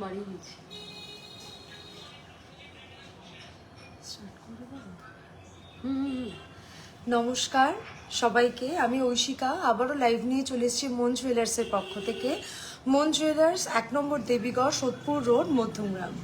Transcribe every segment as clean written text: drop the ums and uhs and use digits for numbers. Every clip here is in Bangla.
বাড়িয়ে দিচ্ছি। নমস্কার সবাইকে, আমি ঐশিকা আবারও লাইভ নিয়ে চলে এসেছি মন জুয়েলার্সের পক্ষ থেকে। মন জুয়েলার্স 1 নম্বর দেবীগড়, সোদপুর রোড, মধ্যমগ্রাম।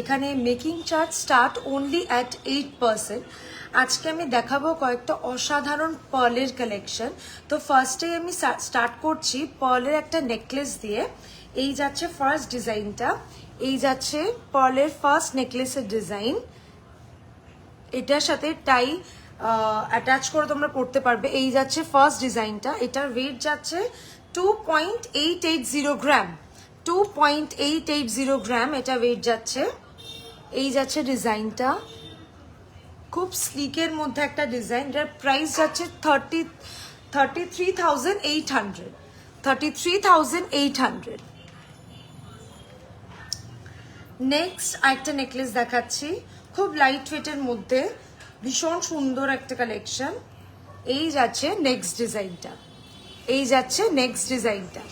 এখানে making charge start only at 8%। আজকে আমি দেখাবো কয়েকটা অসাধারণ পার্লের কালেকশন। তো ফার্স্টে আমি স্টার্ট করছি পার্লের একটা নেকলেস দিয়ে। এই যাচ্ছে ফার্স্ট ডিজাইনটা, এই যাচ্ছে পার্লের ফার্স্ট নেকলেসের ডিজাইন। এটার সাথে টাই অ্যাটাচ করে তোমরা পড়তে পারবে। এই যাচ্ছে ফার্স্ট ডিজাইনটা, এটার ওয়েট যাচ্ছে 2.880 গ্রাম। 2.880 গ্রাম এটা ওয়েট যাচ্ছে। এই যাচ্ছে ডিজাইনটা, খুব স্লিকের মধ্যে একটা ডিজাইন। এটার প্রাইস যাচ্ছে 33,800। 33,800। নেক্সট আরেকটা নেকলেস দেখাচ্ছি, খুব লাইট ওয়েটের মধ্যে, ভীষণ সুন্দর একটা কালেকশন। এই যাচ্ছে নেক্সট ডিজাইনটা, এই যাচ্ছে নেক্সট ডিজাইনটা,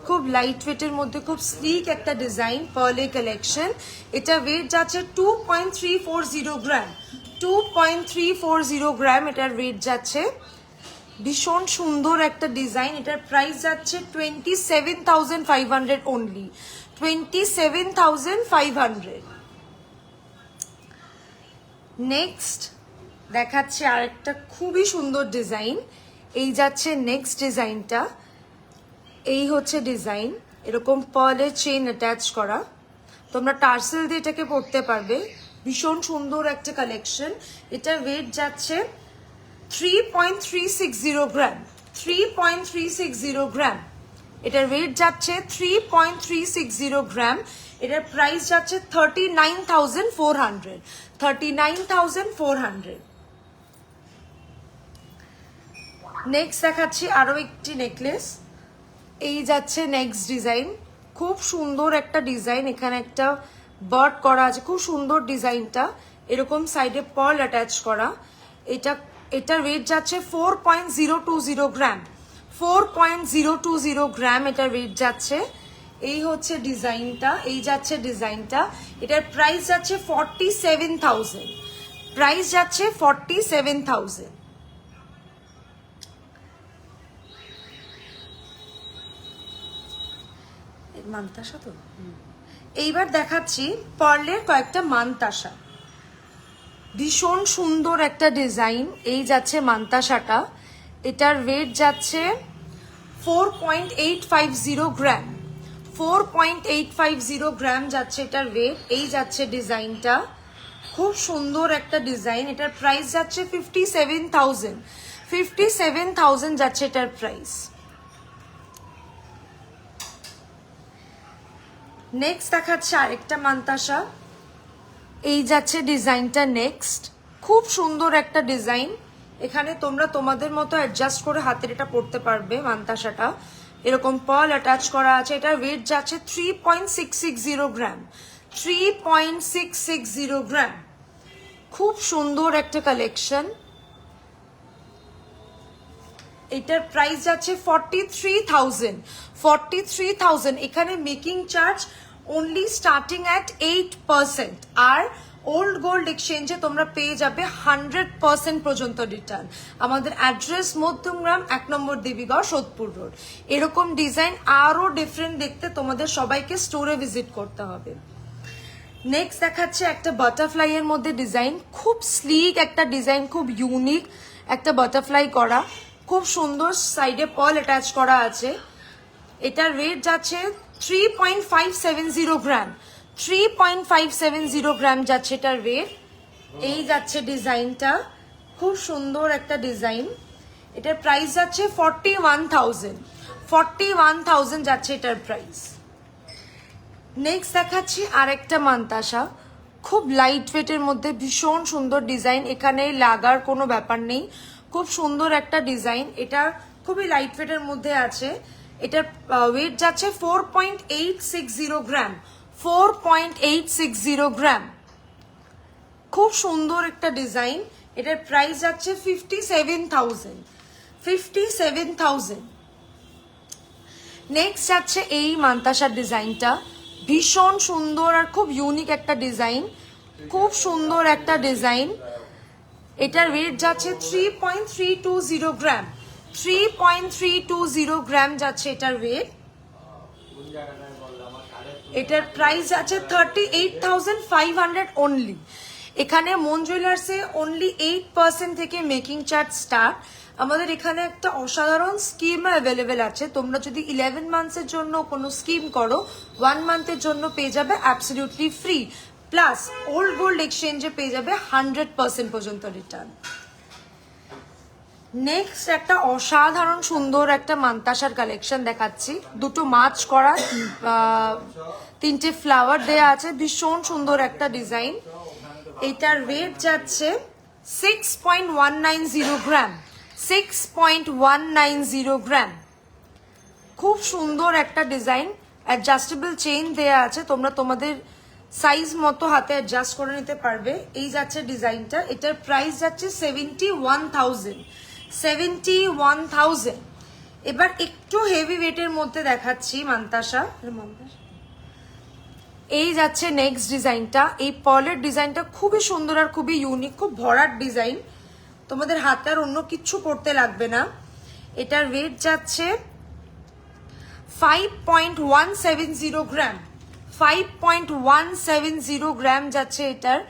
খুব লাইট ওয়েটের মধ্যে খুব স্লিক একটা ডিজাইন, পার্লে কালেকশন। এটা ওয়েট যাচ্ছে 2.340 গ্রাম। 2.340 গ্রাম এটার ওয়েট যাচ্ছে। ভীষণ সুন্দর একটা ডিজাইন। এটার প্রাইস যাচ্ছে 27,500 অনলি। 27,500। নেক্সট দেখাচ্ছে আরেকটা খুবই সুন্দর ডিজাইন। এই যাচ্ছে নেক্সট ডিজাইনটা, এই হচ্ছে ডিজাইন। এরকম পার্লের চেইন অ্যাটাচ করা, তোমরা টার্সেল দিয়ে এটাকে পড়তে পারবে। ভীষণ সুন্দর একটা কালেকশন। এটা ওয়েট যাচ্ছে 3.360 গ্রাম। 3.360 গ্রাম এটার ওয়েট যাচ্ছে। 3.360 গ্রাম। এটার প্রাইস যাচ্ছে 39,400। 39,400। নেক্সট দেখাচ্ছি আরো একটি নেকলেস। এই যাচ্ছে নেক্সট ডিজাইন, খুব সুন্দর একটা ডিজাইন। এখানে একটা বার্ড করা আছে, খুব সুন্দর ডিজাইনটা। এরকম সাইডে পার্ল অ্যাটাচ করা। এটার ওয়েট যাচ্ছে 4.020 গ্রাম। 4.020 গ্রাম এটার ওয়েট যাচ্ছে। এই হচ্ছে ডিজাইনটা, এই যাচ্ছে ডিজাইনটা। এটার প্রাইস যাচ্ছে 47,000। প্রাইস যাচ্ছে 47,000। মানতাসা তো। এইবার দেখাচ্ছি পার্লের কয়েকটা মানতাসা। ভীষণ সুন্দর একটা ডিজাইন। এই যাচ্ছে মানতাসাটা, এটার ওয়েট যাচ্ছে 4.850 গ্রাম। 4.850 গ্রাম যাচ্ছে এটার ওয়েট। এই যাচ্ছে ডিজাইনটা, খুব সুন্দর একটা ডিজাইন। এটার প্রাইস যাচ্ছে 57,000। 57,000 যাচ্ছে এটার প্রাইস। নেক্সট দেখাচ্ছে আরেকটা মানতাসা। এই যাচ্ছে ডিজাইনটা নেক্সট, খুব সুন্দর একটা ডিজাইন। এখানে তোমরা তোমাদের মতো অ্যাডজাস্ট করে হাতের এটা পড়তে পারবে। মানতাসাটা এরকম পার্ল অ্যাটাচ করা আছে। এটার ওয়েট যাচ্ছে 3.660 গ্রাম। 3.660 গ্রাম। খুব সুন্দর একটা কালেকশন। এটার প্রাইস যাচ্ছে 43,000। 43,000। এখানে making charge only starting at 8%। আর ওল্ড গোল্ড এক্সচেঞ্জে তোমরা পেয়ে যাবে 100% পর্যন্ত রিটার্ন। আমাদের অ্যাড্রেস মধ্যমগ্রাম 1 নম্বর দেবীগড়, সোদপুর রোড। এরকম ডিজাইন আরো ডিফারেন্ট দেখতে তোমাদের সবাইকে স্টোরে ভিজিট করতে হবে। নেক্সট দেখাচ্ছে একটা বাটারফ্লাই এর মধ্যে ডিজাইন, খুব স্লিক একটা ডিজাইন, খুব ইউনিক একটা বাটারফ্লাই করা, খুব সুন্দর। সাইডে পার্ল অ্যাটাচ করা আছে। এটার ওয়েট যাচ্ছে 3.570 গ্রাম। 3.570 গ্রাম যাচ্ছে এটার ওয়েট। এই যাচ্ছে ডিজাইনটা, খুব সুন্দর একটা ডিজাইন। এটার প্রাইস যাচ্ছে 41,000। 41,000 যাচ্ছে এটার প্রাইস। নেক্সট দেখাচ্ছি আরেকটা মানতাসা, খুব লাইট ওয়েটের মধ্যে, ভীষণ সুন্দর ডিজাইন। এখানে লাগার কোনো ব্যাপার নেই, খুব সুন্দর একটা ডিজাইন। এটা খুবই লাইট ওয়েটের মধ্যে আছে। এটার ওয়েট যাচ্ছে 4.860 গ্রাম। 4.860 গ্রাম। খুব সুন্দর একটা ডিজাইন। এটার প্রাইস যাচ্ছে 57,000। 57,000। নেক্সট যাচ্ছে এই মান্তাসার ডিজাইনটা, ভীষণ সুন্দর আর খুব ইউনিক একটা ডিজাইন, খুব সুন্দর একটা ডিজাইন। এটার ওয়েট যাচ্ছে 3.320 গ্রাম, 3.320 গ্রাম যাচ্ছে এটার ওয়েট। এটার প্রাইস যাচ্ছে 38,500 অনলি। এখানে মন জুয়েলার্সে অনলি 8% থেকে মেকিং চার্জ স্টার্ট। আমাদের এখানে একটা অসাধারণ স্কিম অ্যাভেলেবেল আছে, তোমরা যদি 11 মান্থসের জন্য কোনো স্কিম করো 1 মান্থের জন্য পেয়ে যাবে absolutely free, plus old gold এক্সচেঞ্জে পেয়ে যাবে 100% পর্যন্ত রিটার্ন। নেক্সট একটা অসাধারণ সুন্দর একটা মান্তাসার কালেকশন দেখাচ্ছি, দুটো মাছ করা, 3টে ফ্লাওয়ার দেয়া আছে, ভীষণ সুন্দর একটা ডিজাইন। এটার ওয়েট যাচ্ছে 6.190 গ্রাম, 6.190 গ্রাম। খুব সুন্দর একটা ডিজাইন, অ্যাডজাস্টেবল চেইন দেয়া আছে, তোমরা তোমাদের সাইজ মতো হাতে অ্যাডজাস্ট করে নিতে পারবে। এই যাচ্ছে ডিজাইনটা, এটার প্রাইস যাচ্ছে 71,000, 71,000। এবার একটু হেভি ওয়েটের মধ্যে দেখাচ্ছি মান্তাসা। এই যাচ্ছে নেক্সট ডিজাইনটা, এই পার্লের ডিজাইনটা খুবই সুন্দর আর খুবই ইউনিক, খুব ভরাট ডিজাইন, তোমাদের হাতে আর অন্য কিচ্ছু করতে লাগবে না। এটার ওয়েট যাচ্ছে 5.170 গ্রাম, 5.170 গ্রাম যাচ্ছে এটার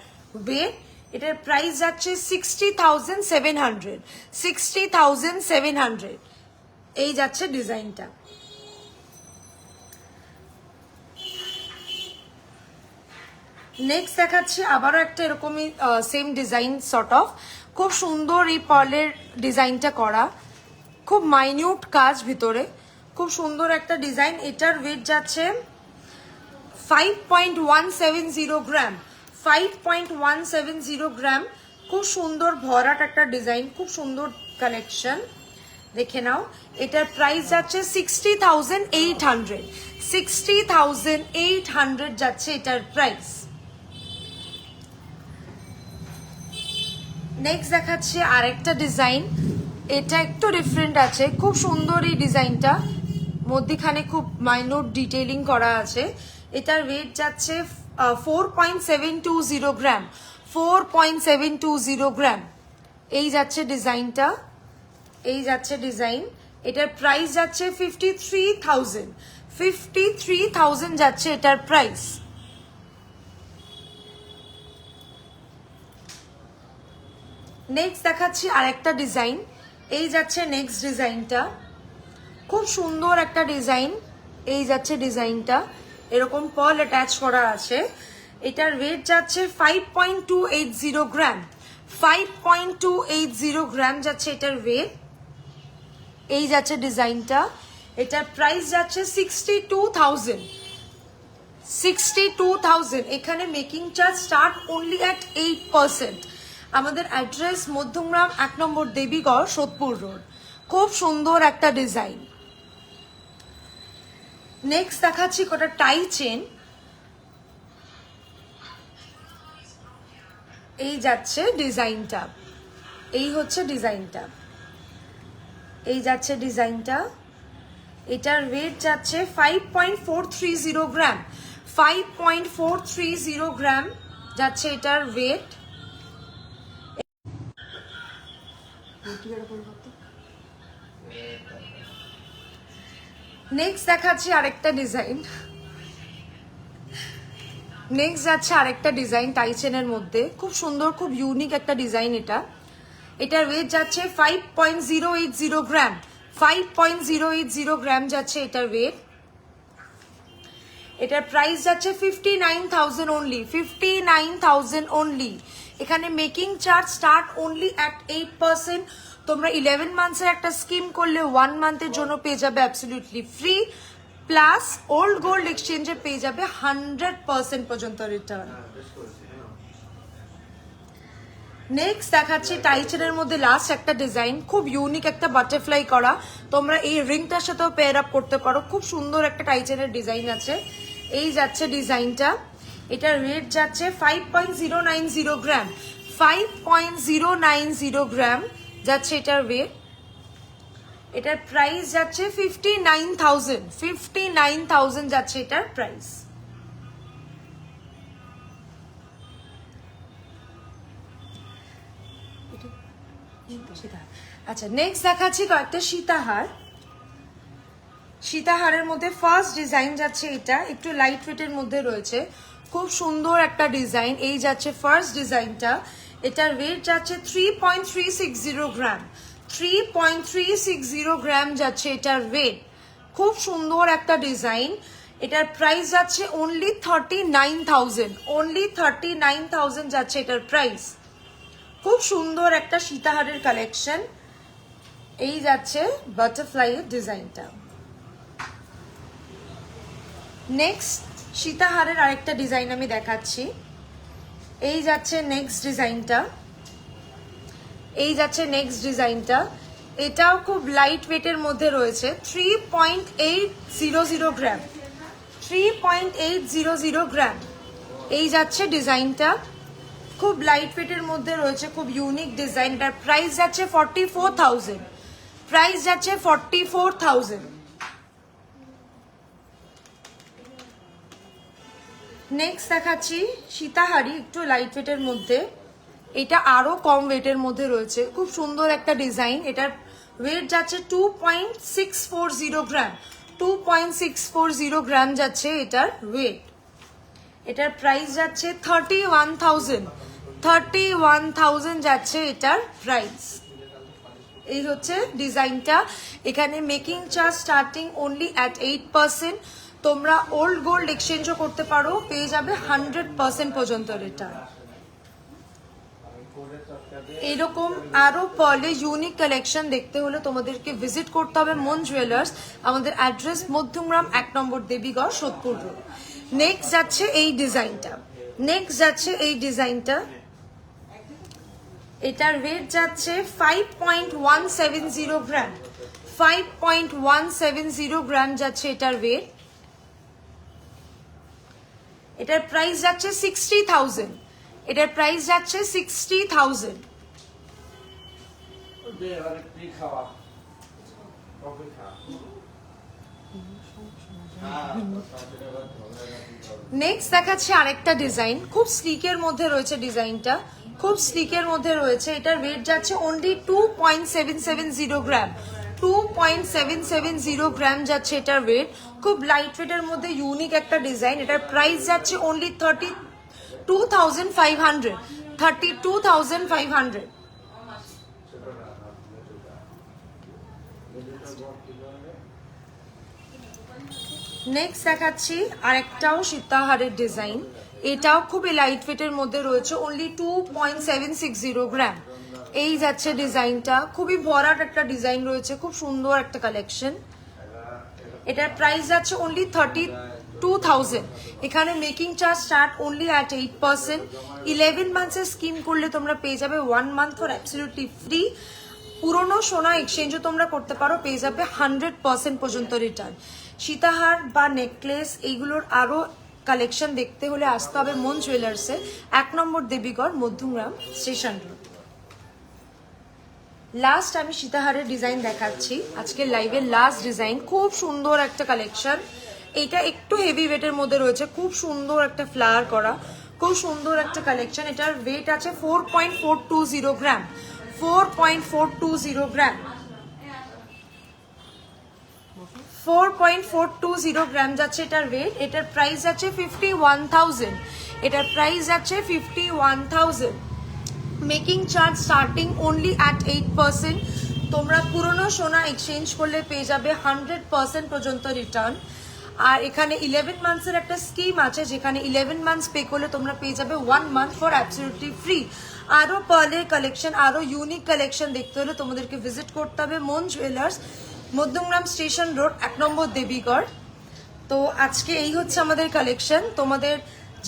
ওয়েট। এটার প্রাইস যাচ্ছে 60,700, 60,700। এই যাচ্ছে ডিজাইনটা। নেক্সট দেখাচ্ছি আবারও একটা এরকমই সেম ডিজাইন সর্ট অফ, খুব সুন্দর এই পার্লের ডিজাইনটা করা, খুব মাইনিউট কাজ ভিতরে, খুব সুন্দর একটা ডিজাইন। এটার ওয়েট যাচ্ছে 5.170 গ্রাম, 5.170 গ্রাম। খুব সুন্দর ভরাট একটা ডিজাইন, খুব সুন্দর কালেকশন, দেখে নাও। এটার প্রাইস যাচ্ছে 60,800, 60,800 যাচ্ছে এটার প্রাইস। নেক্সট দেখাচ্ছি আরেকটা ডিজাইন, এটা একটু ডিফারেন্ট আছে, খুব সুন্দর এই ডিজাইনটা, মধ্যখানে খুব মাইনর ডিটেইলিং করা আছে। এটার ওয়েট যাচ্ছে 4.720 গ্রাম, 4.720 গ্রাম। এই যাচ্ছে ডিজাইনটা, এই যাচ্ছে ডিজাইন। এটার প্রাইস যাচ্ছে 53,000, 53,000 যাচ্ছে এটার প্রাইস। নেক্সট দেখাচ্ছি আরেকটা ডিজাইন, এই যাচ্ছে নেক্সট ডিজাইনটা, খুব সুন্দর একটা ডিজাইন। এই যাচ্ছে ডিজাইনটা, এরকম পার্ল অ্যাটাচ করা আছে। এটার ওয়েট যাচ্ছে 5.280 গ্রাম, 5.280 গ্রাম যাচ্ছে এটার ওয়েট। এই যাচ্ছে ডিজাইনটা, এটার প্রাইস যাচ্ছে 62,000, 62,000। এখানে making charge start only at 8%। আমাদের অ্যাড্রেস মধ্যমগ্রাম 1 নম্বর দেবীগড়, সোদপুর রোড। খুব সুন্দর একটা ডিজাইন। নেক্সট দেখাচ্ছি কটা টাই চেন, এই যাচ্ছে ডিজাইনটা, এই হচ্ছে ডিজাইনটা, এই যাচ্ছে ডিজাইনটা। এটার ওয়েট যাচ্ছে 5.430 গ্রাম, 5.430 গ্রাম যাচ্ছে এটার ওয়েট। নেক্সট দেখাচ্ছি আরেকটা ডিজাইন, নেক্সট যাচ্ছে আরেকটা ডিজাইন টাই চেনের মধ্যে, খুব সুন্দর খুব ইউনিক একটা ডিজাইন এটা। এটার ওয়েট যাচ্ছে 5.080 গ্রাম, 5.080 গ্রাম যাচ্ছে এটার ওয়েট। এটার প্রাইস যাচ্ছে 59,000 অনলি, 59,000 অনলি। এখানে making charge start only at 8%। তোমরা 11 মান্থসের একটা স্কিম করলে 1 মান্থের জন্য পেয়ে যাবে absolutely free, plus old gold এক্সচেঞ্জে পেয়ে যাবে 100% পর্যন্ত রিটার্ন। নেক্সট দেখাচ্ছি টাইচেনের মধ্যে লাস্ট একটা ডিজাইন, খুব ইউনিক একটা বাটারফ্লাই করা, তোমরা এই রিংটার সাথেও পেয়ার আপ করতে পারো, খুব সুন্দর একটা টাইচেনের ডিজাইন আছে। এই যাচ্ছে ডিজাইনটা, এটার ওয়েট যাচ্ছে 5.090 গ্রাম, 5.090 গ্রাম যাচ্ছে এটার ওয়েট। এটার প্রাইস যাচ্ছে 59,000, 59,000 যাচ্ছে এটার প্রাইস। আচ্ছা নেক্সট দেখাচ্ছি কয়েকটা সীতাহার। সীতাহারের মধ্যে ফার্স্ট ডিজাইন যাচ্ছে এটা, একটু লাইট ওয়েটের মধ্যে রয়েছে, খুব সুন্দর একটা ডিজাইন। এই যাচ্ছে ফার্স্ট ডিজাইনটা, এটার ওয়েট যাচ্ছে 3.360 গ্রাম, 3.360 গ্রাম যাচ্ছে এটার ওয়েট। খুব সুন্দর একটা ডিজাইন। এটার প্রাইস যাচ্ছে অনলি 39,000, অনলি 39,000 যাচ্ছে এটার প্রাইস। খুব সুন্দর একটা সীতাহারের কালেকশন। এই যাচ্ছে বাটারফ্লাই এর ডিজাইনটা। নেক্সট সীতাহারের আরেকটা ডিজাইন আমি দেখাচ্ছি। এই যাচ্ছে নেক্সট ডিজাইনটা, এই যাচ্ছে নেক্সট ডিজাইনটা। এটাও খুব লাইট ওয়েটের মধ্যে রয়েছে, 3.800 গ্রাম, 3.800 গ্রাম। এই যাচ্ছে ডিজাইনটা, খুব লাইট ওয়েটের মধ্যে রয়েছে, খুব ইউনিক ডিজাইন। এটার প্রাইস যাচ্ছে 44,000, প্রাইস যাচ্ছে 44,000। নেক্সট দেখাচ্ছি সীতাহারি, একটু লাইট ওয়েটের মধ্যে। এটা আরো কম ওয়েটের মধ্যে রয়েছে, খুব সুন্দর একটা ডিজাইন। এটার ওয়েট যাচ্ছে 2.640 গ্রাম, 2.640 গ্রাম যাচ্ছে এটার ওয়েট। এটার প্রাইস যাচ্ছে 31,000, 31,000 যাচ্ছে এটার প্রাইস। এই হচ্ছে ডিজাইনটা। এখানে making charge starting only at 8%। তোমরা ওল্ড গোল্ড এক্সচেঞ্জও করতে পারো, পেয়ে যাবে 100% পর্যন্ত রিটার্ন। এরকম আরো পার্লে ইউনিক কালেকশন দেখতে হলে তোমাদেরকে ভিজিট করতে হবে মন জুয়েলার্স। আমাদের অ্যাড্রেস মধ্যমগ্রাম 1 নম্বর দেবীগড়, সোদপুর রোড। নেক্সট যাচ্ছে এই ডিজাইনটা, নেক্সট যাচ্ছে এই ডিজাইনটা। এটার ওয়েট যাচ্ছে 5.170 গ্রাম, 5.170 গ্রাম যাচ্ছে এটার ওয়েট। এটার প্রাইস যাচ্ছে 60,000, এটার প্রাইস যাচ্ছে 60,000। নেক্সট দেখাচ্ছি আরেকটা ডিজাইন, খুব স্লিকের মধ্যে রয়েছে ডিজাইনটা, খুব স্লিকের মধ্যে রয়েছে। এটার ওয়েট যাচ্ছে অনলি 2.770 গ্রাম, 2.770 গ্রাম যাচ্ছে এটার ওয়েট। খুব লাইট ওয়েটের মধ্যে ইউনিক একটা ডিজাইন। এটার প্রাইস যাচ্ছে অনলি 32,500, 32,500। নেক্সট দেখাচ্ছি আরেকটাও সীতাহারের ডিজাইন। এটাও খুবই লাইট ওয়েটের মধ্যে রয়েছে, অনলি 2.760 গ্রাম। এই যাচ্ছে ডিজাইনটা, খুবই ভরাট একটা ডিজাইন রয়েছে, খুব সুন্দর একটা কালেকশন। এটার প্রাইস যাচ্ছে অনলি 32,000। এখানে making charge start only at 8%। 11 মান্থসের স্কিম করলে তোমরা পেয়ে যাবে 1 মান্থ ফর অ্যাবসলিউটলি ফ্রি। পুরনো সোনা এক্সচেঞ্জও তোমরা করতে পারো, পেয়ে যাবে 100% পর্যন্ত রিটার্ন। সীতাহার বা নেকলেস এইগুলোর আরো কালেকশন দেখতে হলে আসতে হবে মন জুয়েলার্সে, 1 নম্বর দেবীগড়, মধ্যমগ্রাম স্টেশন রোড। লাস্ট আমি সীতাহারের ডিজাইন দেখাচ্ছি, আজকের লাইভের লাস্ট ডিজাইন। খুব সুন্দর একটা কালেকশন। এইটা একটু হেভি ওয়েটের মধ্যে রয়েছে, খুব সুন্দর একটা ফ্লাওয়ার করা, খুব সুন্দর একটা কালেকশন। এটার ওয়েট আছে 4.420 গ্রাম, 4.420 গ্রাম, 4.420 গ্রাম যাচ্ছে এটার ওয়েট। এটার প্রাইস যাচ্ছে 51,000, এটার প্রাইস যাচ্ছে 51,000। Making charge starting only at 8%। তোমরা পুরনো সোনা এক্সচেঞ্জ করলে পেয়ে যাবে 100% পর্যন্ত রিটার্ন। আর এখানে 11 মান্থসের একটা স্কিম আছে, যেখানে 11 মান্থস পে করলে তোমরা পেয়ে যাবে 1 মান্থ ফর অ্যাবসলিউটলি ফ্রি। আরো পার্লের কালেকশন, আরো ইউনিক কালেকশন দেখতে হলে তোমাদেরকে ভিজিট করতে হবে মন জুয়েলার্স, মধ্যমগ্রাম স্টেশন রোড, 1 নম্বর দেবীগড়। তো আজকে এই হচ্ছে আমাদের কালেকশন। তোমাদের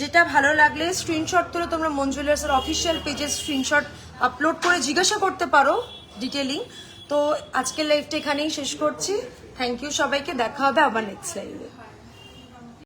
যেটা ভালো লাগলে স্ক্রিনশট তুলে তোমরা মন জুয়েলার্সের অফিসিয়াল পেজে স্ক্রিনশট আপলোড করে জিজ্ঞাসা করতে পারো ডিটেলিং। তো আজকের লাইভটা এখানেই শেষ করছি। থ্যাংক ইউ সবাইকে, দেখা হবে আবার নেক্সট লাইভে।